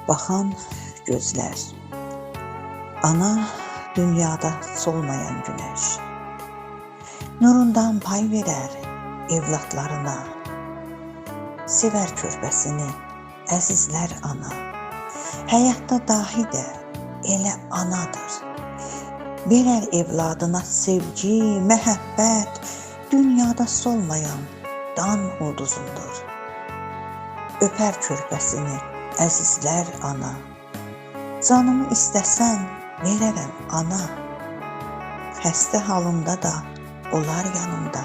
Baxan gözlər. Ana dünyada solmayan güneş. Nurundan pay verər evlatlarına. Sevər körpəsini əzizlər ana. Həyatda dahi də elə anadır. Verər evladına sevgi, məhəbbət, dünyada solmayan dan ulduzundur. Öpər körpəsini əzizlər ana. Canımı istəsən verərəm ana. Xəstə halında da olar yanımda.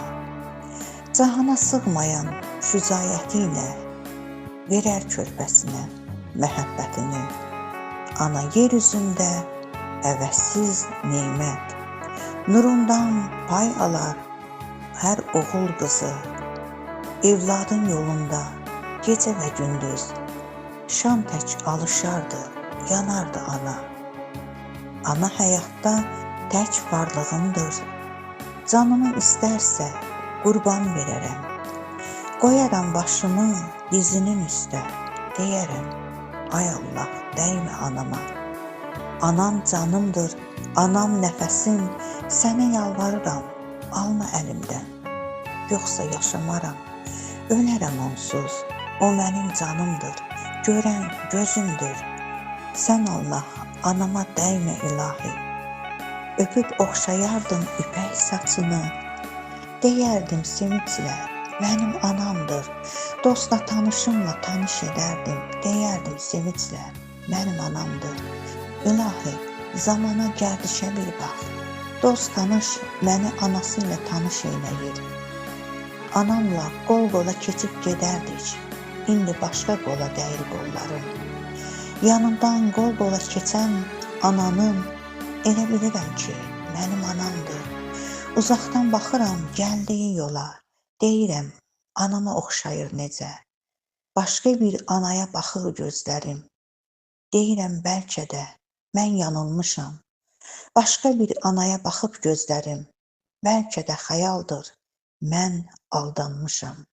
Cahana sığmayan şücaəti ilə verər körpəsinə məhəbbətini. Ana yer üzündə əvəzsiz nemət. Nurundan pay alar hər oğul qızı. Evladın yolunda gecə və gündüz şam tək alışardı, yanardı ana. Ana həyatda tək varlığımdır. Canımı istərsə qurban verərəm. Qoyaram başımı dizinin üstə, deyərəm, ay Allah, dəymə anama. Anam canımdır, anam nəfəsim, sənə yalvarıram, alma əlimdən. Yoxsa yaşamaram, ölərəm onsuz, o mənim canımdır, görən gözümdür. Sən Allah, anama dəymə ilahi. Öpüb oxşayardım ipək saçını. Deyərdim sevinçlə, mənim anamdır. Dostla tanışımla tanış edərdim. Deyərdim sevinçlə, mənim anamdır. İlahi, zamana gərdişə bir bax. Dost tanış məni anası ilə tanış eyləyir. Anamla qol-qola keçib gedərdik. İndi başqa qola dəyir qollarım. Yanımdan qol-qola keçən ananın elə bilirəm ki, mənim anamdır. Uzaqdan baxıram gəldiyi yola, deyirəm, anama oxşayır necə. Başqa bir anaya baxır gözlərim. Deyirəm, bəlkə də mən yanılmışam. Başqa bir anaya baxıb gözlərim. Bəlkə də xəyaldır, mən aldanmışam.